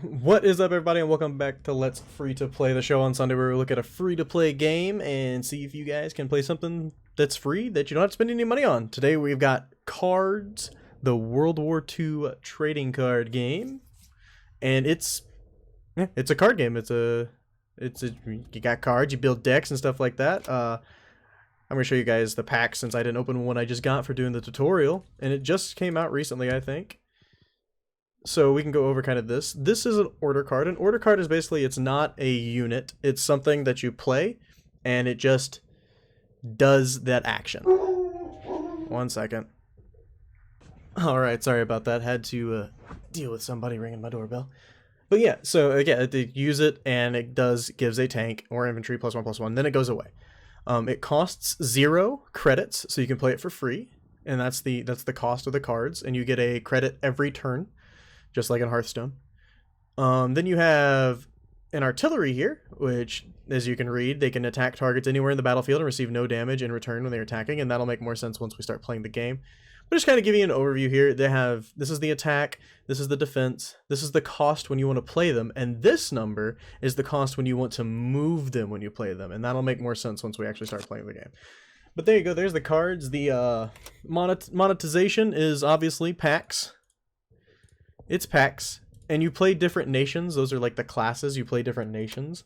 What is up, everybody, and welcome back to Let's Free to Play, the show on Sunday where we look at a free-to-play game and see if you guys can play something that's free that you don't have to spend any money on. Today we've got Cards, the World War II trading card game, and it's a card game. You got cards, you build decks and stuff like that. I'm gonna show you guys the pack since I didn't open one I just got for doing the tutorial, and it just came out recently, I think. So we can go over kind of this. This is an order card. An order card is basically, it's not a unit. It's something that you play, and it just does that action. 1 second. Alright, sorry about that. Had to deal with somebody ringing my doorbell. But yeah, so again, you use it, and it gives a tank or inventory +1/+1. Then it goes away. It costs 0 credits, so you can play it for free, and that's the cost of the cards, and you get a credit every turn, just like in Hearthstone. Then you have an artillery here, which, as you can read, they can attack targets anywhere in the battlefield and receive no damage in return when they're attacking, and that'll make more sense once we start playing the game. But just kind of give you an overview here. This is the attack, this is the defense, this is the cost when you want to play them, and this number is the cost when you want to move them when you play them, and that'll make more sense once we actually start playing the game. But there you go, there's the cards. The monetization is obviously packs. It's packs, and you play different nations. Those are like the classes. You play different nations.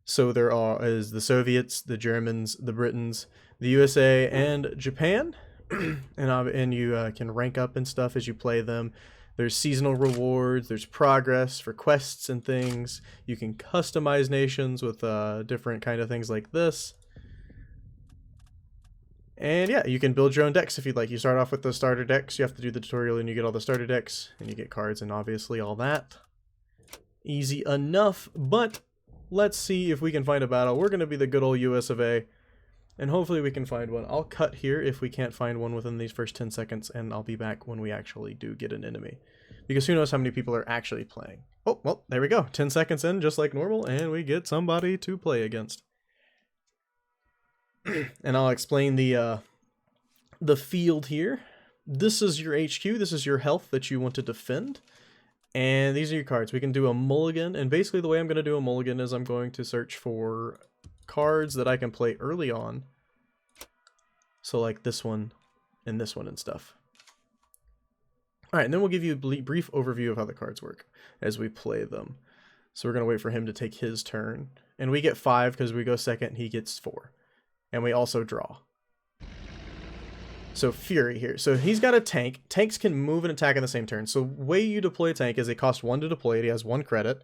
So there is the Soviets, the Germans, the Britons, the USA, and Japan. and you can rank up and stuff as you play them. There's seasonal rewards. There's progress for quests and things. You can customize nations with different kind of things like this. And yeah, you can build your own decks if you'd like. You start off with the starter decks. You have to do the tutorial and you get all the starter decks. And you get cards and obviously all that. Easy enough, but let's see if we can find a battle. We're going to be the good old US of A. And hopefully we can find one. I'll cut here if we can't find one within these first 10 seconds. And I'll be back when we actually do get an enemy. Because who knows how many people are actually playing. Oh, well, there we go. 10 seconds in, just like normal. And we get somebody to play against. And I'll explain the field here. This is your HQ. This is your health that you want to defend. And these are your cards. We can do a mulligan. And basically the way I'm going to do a mulligan is I'm going to search for cards that I can play early on. So like this one and stuff. Alright, and then we'll give you a brief overview of how the cards work as we play them. So we're going to wait for him to take his turn. And we get 5 because we go second. He gets 4. And we also draw. So Fury here. So he's got a tank. Tanks can move and attack in the same turn. So the way you deploy a tank is it costs 1 to deploy it. He has 1 credit.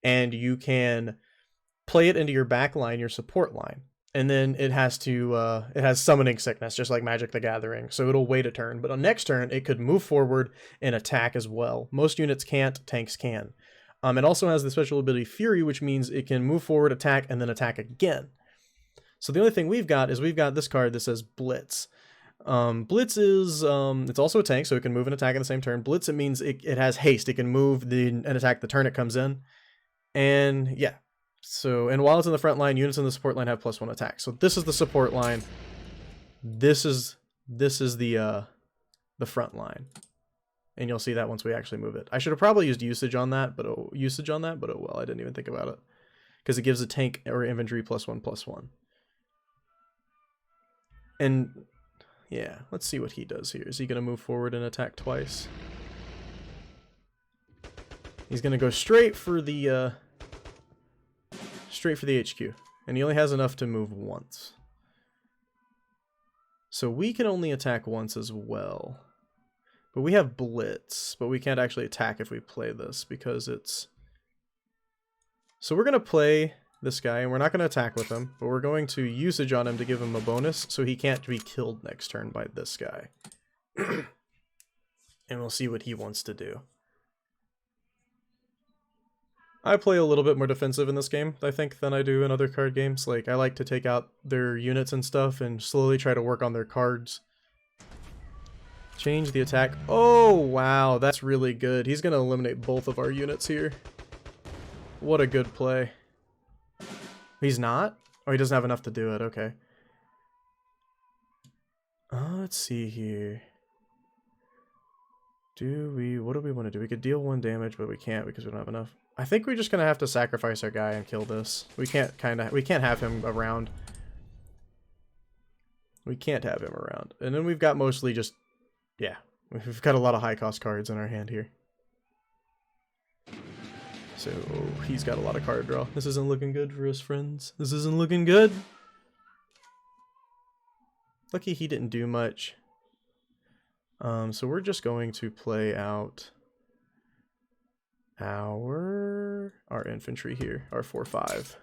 And you can play it into your back line, your support line. And then it has summoning sickness, just like Magic the Gathering. So it'll wait a turn. But on next turn, it could move forward and attack as well. Most units can't. Tanks can. It also has the special ability Fury, which means it can move forward, attack, and then attack again. So the only thing we've got this card that says Blitz. Blitz is, it's also a tank, so it can move and attack in the same turn. Blitz, it means it has haste. It can move and attack the turn it comes in. And yeah. So, and while it's in the front line, units in the support line have +1 attack. So this is the support line. This is the front line. And you'll see that once we actually move it. I should have probably used usage on that, but oh well, I didn't even think about it. Because it gives a tank or infantry +1/+1. And yeah, let's see what he does here. Is he going to move forward and attack twice? He's going to go straight for the HQ, and he only has enough to move once. So we can only attack once as well. But we have Blitz, but we can't actually attack if we play this because it's... So we're going to play this guy, and we're not going to attack with him, but we're going to usage on him to give him a bonus, so he can't be killed next turn by this guy. And we'll see what he wants to do. I play a little bit more defensive in this game, I think, than I do in other card games. Like, I like to take out their units and stuff and slowly try to work on their cards. Change the attack. Oh, wow, that's really good. He's going to eliminate both of our units here. What a good play. He's not? Oh, he doesn't have enough to do it. Okay. Let's see here. What do we want to do? We could deal 1 damage, but we can't because we don't have enough. I think we're just gonna have to sacrifice our guy and kill this. We can't have him around. We can't have him around. And then we've got mostly just, yeah, we've got a lot of high cost cards in our hand here. So he's got a lot of card draw. This isn't looking good for us, friends. This isn't looking good. Lucky he didn't do much. So we're just going to play out our infantry here, our 4/5.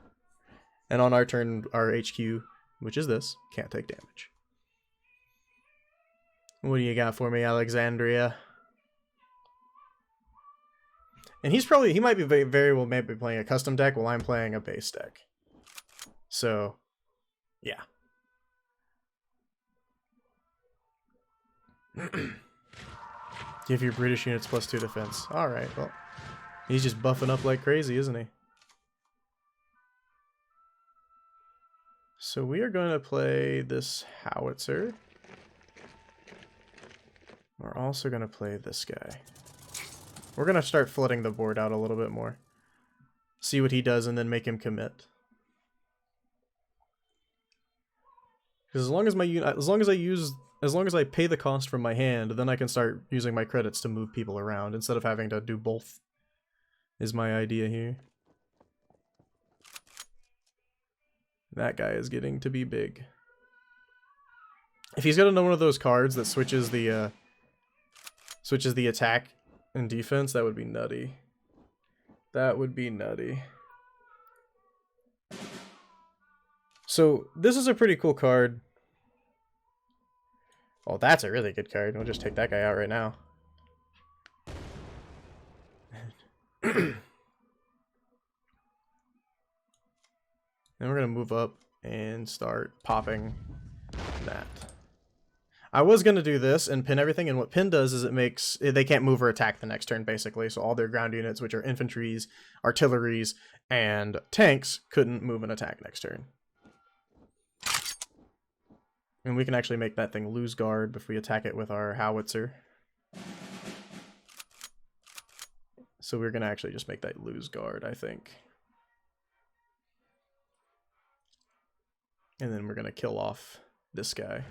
And on our turn, our HQ, which is this, can't take damage. What do you got for me, Alexandria? And he might be very well maybe playing a custom deck while I'm playing a base deck. So, yeah. Give your British units +2 defense. Alright, well, he's just buffing up like crazy, isn't he? So we are going to play this howitzer. We're also going to play this guy. We're going to start flooding the board out a little bit more. See what he does and then make him commit. Because as long as I pay the cost from my hand, then I can start using my credits to move people around instead of having to do both. Is my idea here. That guy is getting to be big. If he's got one of those cards that switches the attack and defense, that would be nutty. That would be nutty. So this is a pretty cool card. Oh, that's a really good card. We'll just take that guy out right now. Then we're going to move up and start popping that. I was going to do this and pin everything, and what pin does is they can't move or attack the next turn, basically. So all their ground units, which are infantries, artilleries, and tanks, couldn't move and attack next turn. And we can actually make that thing lose guard if we attack it with our howitzer. So we're going to actually just make that lose guard, I think. And then we're going to kill off this guy.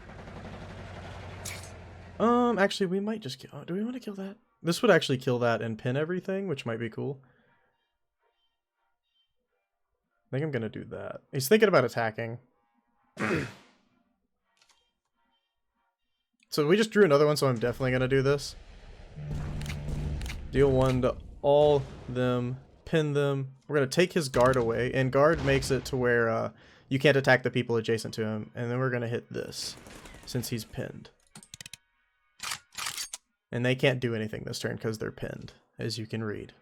Actually, we might just kill... do we want to kill that? This would actually kill that and pin everything, which might be cool. I think I'm going to do that. He's thinking about attacking. So we just drew another one, so I'm definitely going to do this. Deal 1 to all them, pin them. We're going to take his guard away, and guard makes it to where you can't attack the people adjacent to him. And then we're going to hit this, since he's pinned. And they can't do anything this turn because they're pinned, as you can read.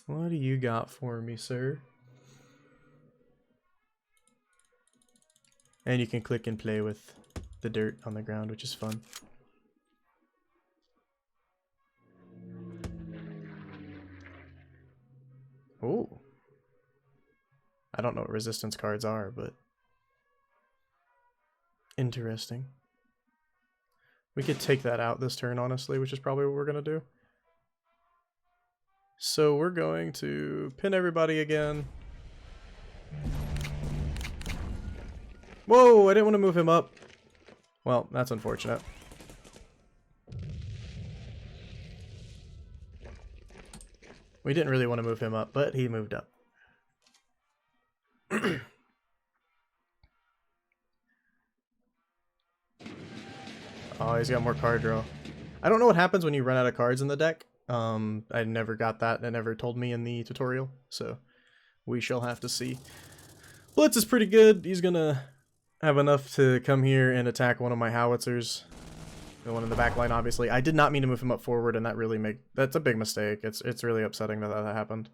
What do you got for me, sir? And you can click and play with the dirt on the ground, which is fun. Oh. I don't know what resistance cards are, but interesting. We could take that out this turn, honestly, which is probably what we're going to do. So we're going to pin everybody again. Whoa, I didn't want to move him up. Well, that's unfortunate. We didn't really want to move him up, but he moved up. Oh, he's got more card draw. I don't know what happens when you run out of cards in the deck. I never got that. It never told me in the tutorial, so we shall have to see. Blitz is pretty good. He's gonna have enough to come here and attack one of my howitzers. The one in the back line, obviously. I did not mean to move him up forward, and that's a big mistake. It's really upsetting that that happened.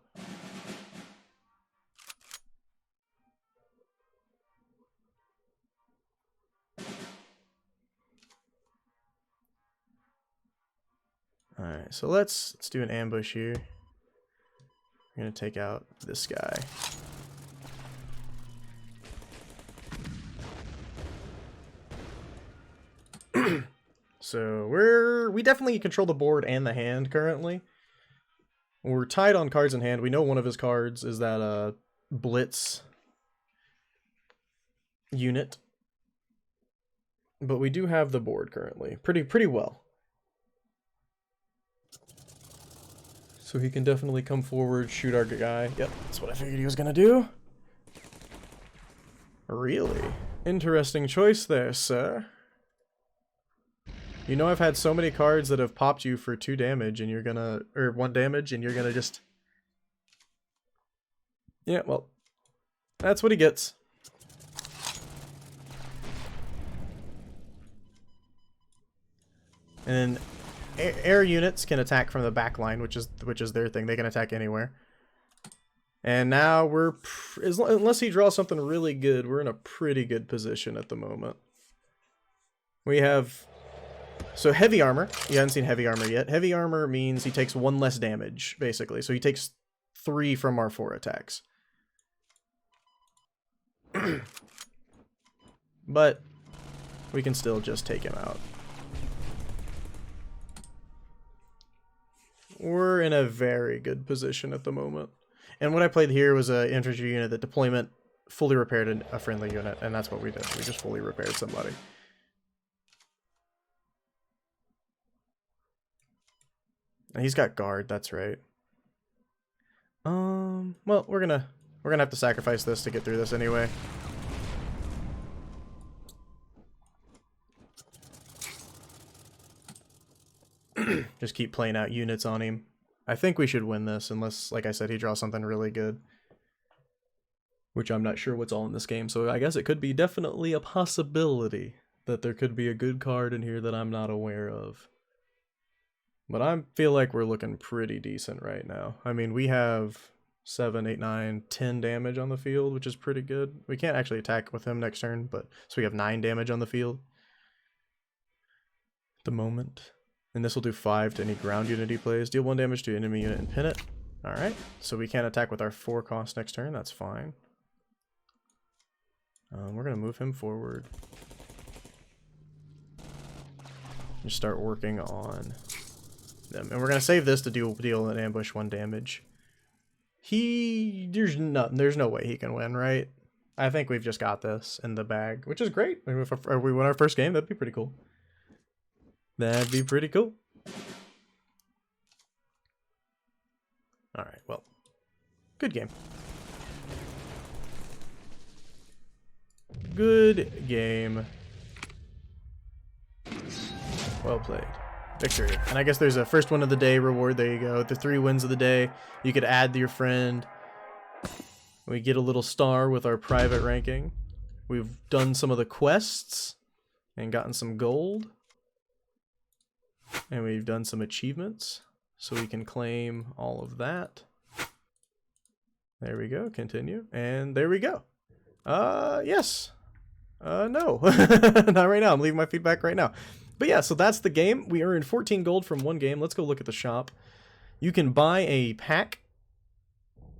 Alright, so let's do an ambush here. We're gonna take out this guy. So we definitely control the board and the hand currently. We're tied on cards in hand. We know one of his cards is that Blitz unit. But we do have the board currently. Pretty well. So he can definitely come forward, shoot our guy. Yep, that's what I figured he was gonna do. Really? Interesting choice there, sir. You know I've had so many cards that have popped you for 2 damage and you're gonna... or 1 damage and you're gonna just... Yeah, well... that's what he gets. And then air units can attack from the back line, which is their thing. They can attack anywhere. And now we're... unless he draws something really good, we're in a pretty good position at the moment. We have... so heavy armor. You haven't seen heavy armor yet. Heavy armor means he takes 1 less damage, basically. So he takes 3 from our 4 attacks. But we can still just take him out. We're in a very good position at the moment. And what I played here was an infantry unit that deployment fully repaired a friendly unit, and that's what we did. We just fully repaired somebody. And he's got guard, that's right. Well, we're gonna have to sacrifice this to get through this anyway. Just keep playing out units on him. I think we should win this, unless, like I said, he draws something really good. Which I'm not sure what's all in this game, so I guess it could be definitely a possibility that there could be a good card in here that I'm not aware of. But I feel like we're looking pretty decent right now. I mean, we have 7, 8, 9, 10 damage on the field, which is pretty good. We can't actually attack with him next turn, but so we have 9 damage on the field at the moment. And this will do 5 to any ground unit he plays. Deal 1 damage to enemy unit and pin it. Alright, so we can't attack with our 4 cost next turn. That's fine. We're going to move him forward. And start working on them. And we're going to save this to deal an ambush 1 damage. There's no way he can win, right? I think we've just got this in the bag, which is great. If we win our first game, that'd be pretty cool. That'd be pretty cool. Alright, well. Good game. Good game. Well played. Victory. And I guess there's a first one of the day reward. There you go. The 3 wins of the day. You could add to your friend. We get a little star with our private ranking. We've done some of the quests and gotten some gold. And we've done some achievements, so we can claim all of that. There we go, continue, and there we go. Yes. No. Not right now, I'm leaving my feedback right now. But yeah, so that's the game. We earned 14 gold from 1 game. Let's go look at the shop. You can buy a pack,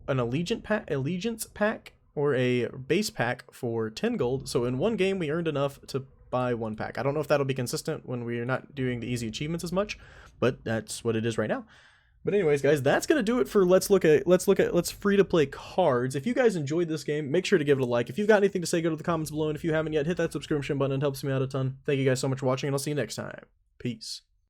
an allegiance pack, or a base pack for 10 gold. So in 1 game, we earned enough to buy 1 pack. I don't know if that'll be consistent when we're not doing the easy achievements as much, but that's what it is right now. But anyways, guys, that's gonna do it for let's free to play cards. If you guys enjoyed this game, make sure to give it a like. If you've got anything to say, go to the comments below, and if you haven't yet, hit that subscription button. It helps me out a ton. Thank you guys so much for watching, and I'll see you next time. Peace.